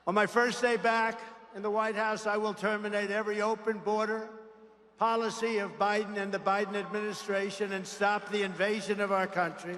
On my first day back in the White House, I will terminate every open border policy of Biden and the Biden administration and stop the invasion of our country.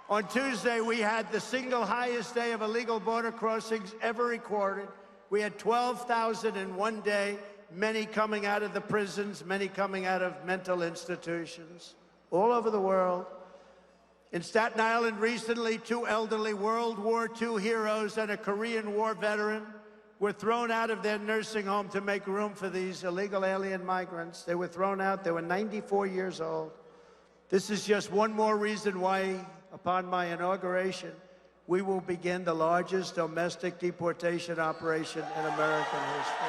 On Tuesday, we had the single highest day of illegal border crossings ever recorded. We had 12,000 in one day, many coming out of the prisons, many coming out of mental institutions all over the world. In Staten Island recently, 2 elderly World War II heroes and a Korean War veteran were thrown out of their nursing home to make room for these illegal alien migrants. They were thrown out. They were 94 years old. This is just one more reason why, upon my inauguration, we will begin the largest domestic deportation operation in American history.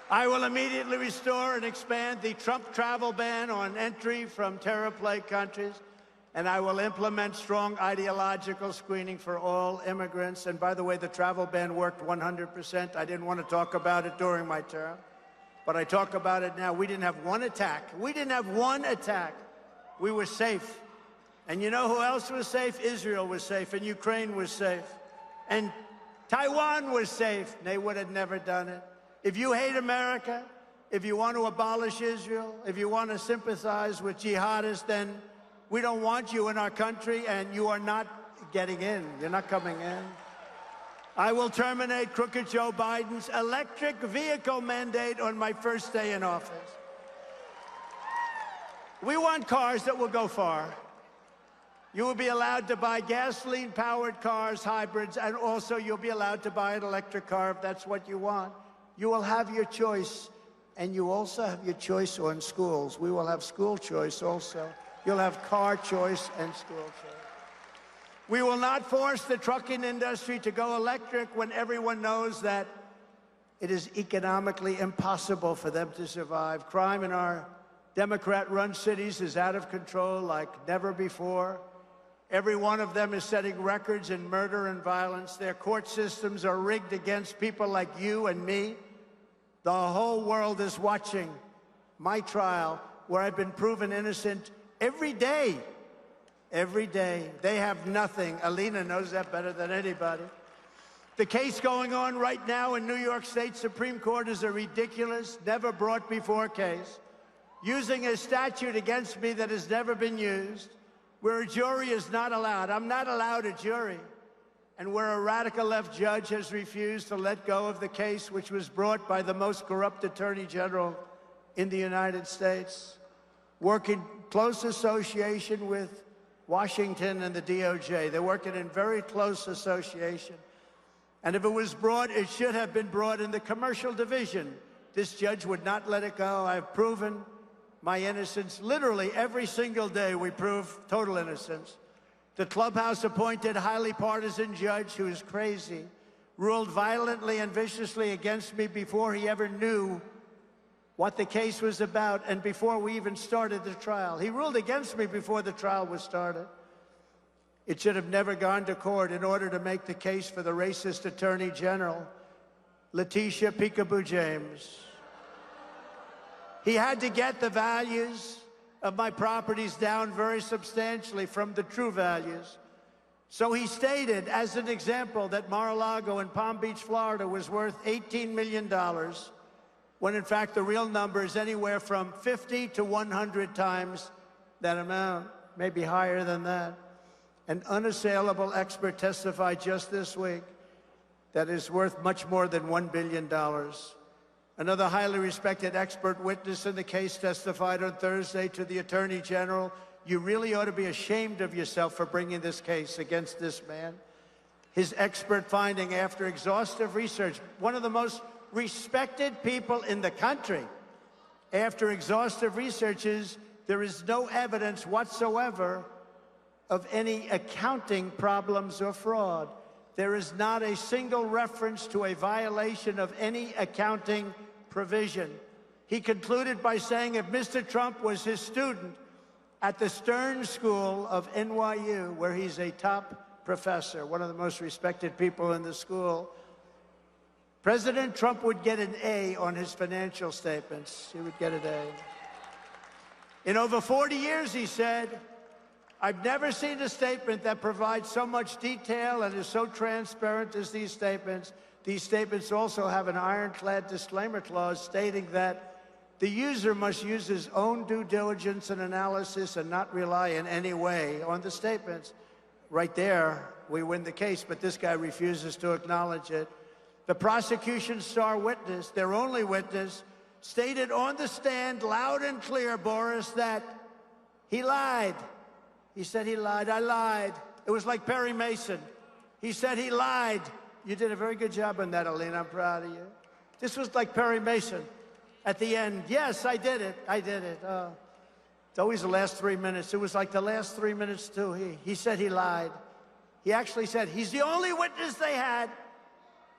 I will immediately restore and expand the Trump travel ban on entry from terror-plagued countries, and I will implement strong ideological screening for all immigrants. And by the way, the travel ban worked 100%. I didn't want to talk about it during my term, but I talk about it now. We didn't have one attack. We didn't have one attack. We were safe. And you know who else was safe? Israel was safe, and Ukraine was safe, and Taiwan was safe. They would have never done it. If you hate America, if you want to abolish Israel, if you want to sympathize with jihadists, then we don't want you in our country, and you are not getting in. You're not coming in. I will terminate crooked Joe Biden's electric vehicle mandate on my first day in office. We want cars that will go far. You will be allowed to buy gasoline-powered cars, hybrids, and also you'll be allowed to buy an electric car if that's what you want. You will have your choice, and you also have your choice on schools. We will have school choice also. You'll have car choice and school choice. We will not force the trucking industry to go electric when everyone knows that it is economically impossible for them to survive. Crime in our Democrat-run cities is out of control like never before. Every one of them is setting records in murder and violence. Their court systems are rigged against people like you and me. The whole world is watching my trial, where I've been proven innocent every day. Every day. They have nothing. Alina knows that better than anybody. The case going on right now in New York State Supreme Court is a ridiculous, never-brought-before case, using a statute against me that has never been used, where a jury is not allowed. I'm not allowed a jury. And where a radical left judge has refused to let go of the case, which was brought by the most corrupt attorney general in the United States, working close association with Washington and the DOJ. They're working in very close association. And if it was brought, it should have been brought in the commercial division. This judge would not let it go. I've proven my innocence. Literally every single day we prove total innocence. The clubhouse-appointed, highly partisan judge, who is crazy, ruled violently and viciously against me before he ever knew what the case was about and before we even started the trial. He ruled against me before the trial was started. It should have never gone to court in order to make the case for the racist Attorney General, Letitia Peekaboo James. He had to get the values of my properties down very substantially from the true values. So he stated, as an example, that Mar-a-Lago in Palm Beach, Florida was worth $18 million, when in fact the real number is anywhere from 50 to 100 times that amount, maybe higher than that. An unassailable expert testified just this week that is worth much more than $1 billion. Another highly respected expert witness in the case testified on Thursday to the Attorney General, "You really ought to be ashamed of yourself for bringing this case against this man." His expert finding after exhaustive research, one of the most respected people in the country, after exhaustive research, is there is no evidence whatsoever of any accounting problems or fraud. There is not a single reference to a violation of any accounting provision. He concluded by saying if Mr. Trump was his student at the Stern School of NYU, where he's a top professor, one of the most respected people in the school, President Trump would get an A on his financial statements. He would get an A. In over 40 years, he said, I've never seen a statement that provides so much detail and is so transparent as these statements. These statements also have an ironclad disclaimer clause stating that the user must use his own due diligence and analysis and not rely in any way on the statements. Right there, we win the case, but this guy refuses to acknowledge it. The prosecution's star witness, their only witness, stated on the stand loud and clear, Boris, that he lied. He said he lied. I lied. It was like Perry Mason. He said he lied. You did a very good job on that, Alina. I'm proud of you. This was like Perry Mason. At the end, yes, I did it. I did it. It's always the last 3 minutes. It was like the last 3 minutes, too. He said he lied. He actually said he's the only witness they had.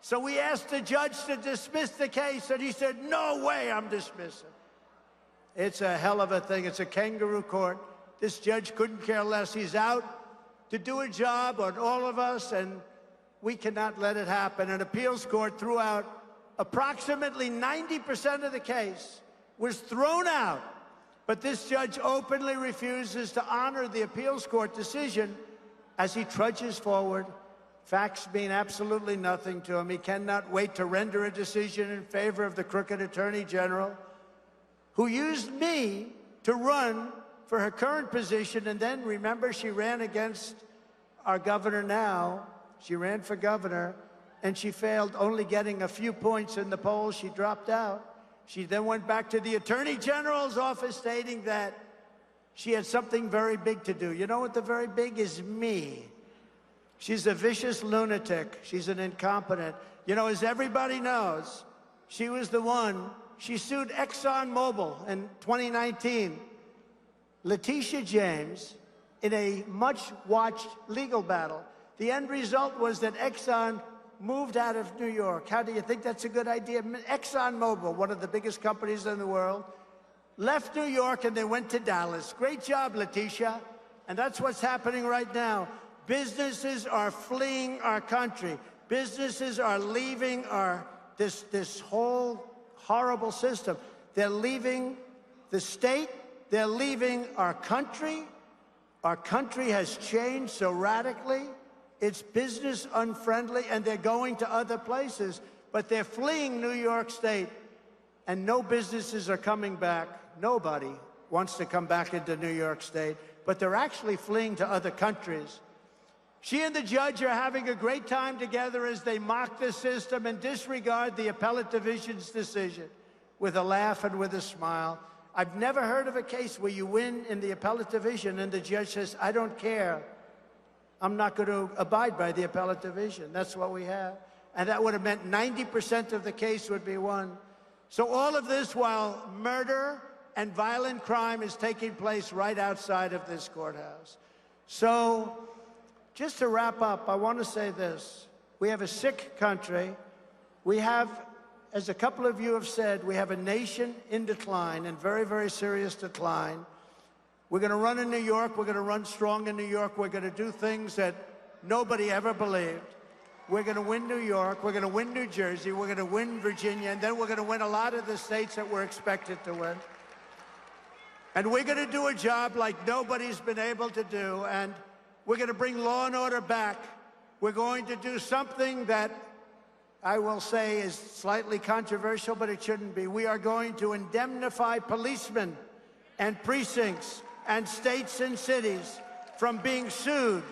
So we asked the judge to dismiss the case, and he said, no way I'm dismissing. It's a hell of a thing. It's a kangaroo court. This judge couldn't care less. He's out to do a job on all of us, and we cannot let it happen. An appeals court threw out approximately 90% of the case, was thrown out. But this judge openly refuses to honor the appeals court decision as he trudges forward. Facts mean absolutely nothing to him. He cannot wait to render a decision in favor of the crooked Attorney General, who used me to run for her current position. And then, remember, she ran against our governor now. She ran for governor, and she failed, only getting a few points in the polls. She dropped out. She then went back to the Attorney General's office stating that she had something very big to do. You know what the very big is? Me. She's a vicious lunatic. She's an incompetent. You know, as everybody knows, she was the one. She sued ExxonMobil in 2019. Letitia James, in a much-watched legal battle. The end result was that Exxon moved out of New York. How do you think that's a good idea? ExxonMobil, one of the biggest companies in the world, left New York and they went to Dallas. Great job, Letitia. And that's what's happening right now. Businesses are fleeing our country. Businesses are leaving this whole horrible system. They're leaving the state. They're leaving our country. Our country has changed so radically. It's business unfriendly, and they're going to other places. But they're fleeing New York State, and no businesses are coming back. Nobody wants to come back into New York State, but they're actually fleeing to other countries. She and the judge are having a great time together as they mock the system and disregard the appellate division's decision with a laugh and with a smile. I've never heard of a case where you win in the appellate division and the judge says, I don't care. I'm not going to abide by the appellate division. That's what we have. And that would have meant 90% of the case would be won. So all of this while murder and violent crime is taking place right outside of this courthouse. So just to wrap up, I want to say this. We have a sick country. We have, as a couple of you have said, we have a nation in decline, in very, very serious decline. We're going to run in New York. We're going to run strong in New York. We're going to do things that nobody ever believed. We're going to win New York. We're going to win New Jersey. We're going to win Virginia. And then we're going to win a lot of the states that we're expected to win. And we're going to do a job like nobody's been able to do. And we're going to bring law and order back. We're going to do something that I will say is slightly controversial, but it shouldn't be. We are going to indemnify policemen and precincts and states and cities from being sued.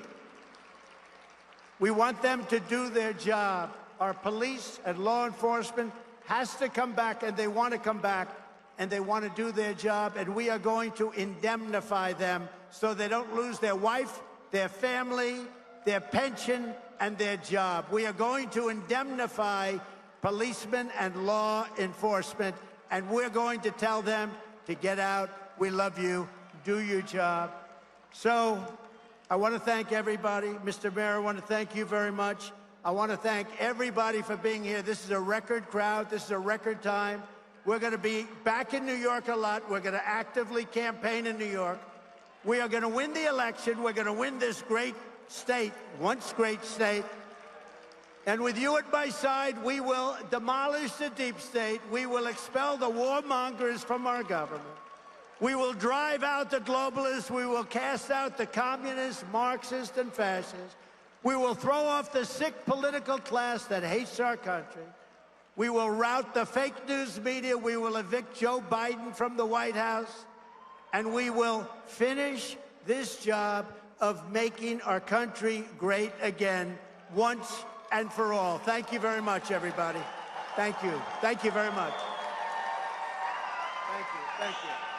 We want them to do their job. Our police and law enforcement has to come back, and they want to come back, and they want to do their job, and we are going to indemnify them so they don't lose their wife, their family, their pension, and their job. We are going to indemnify policemen and law enforcement, and we're going to tell them to get out. We love you. Do your job. So I want to thank everybody. Mr. Mayor, I want to thank you very much. I want to thank everybody for being here. This is a record crowd. This is a record time. We're going to be back in New York a lot. We're going to actively campaign in New York. We are going to win the election. We're going to win this great state, once great state. And with you at my side, we will demolish the deep state. We will expel the warmongers from our government. We will drive out the globalists. We will cast out the communists, Marxists, and fascists. We will throw off the sick political class that hates our country. We will rout the fake news media. We will evict Joe Biden from the White House. And we will finish this job of making our country great again once and for all. Thank you very much, everybody. Thank you. Thank you very much. Thank you. Thank you.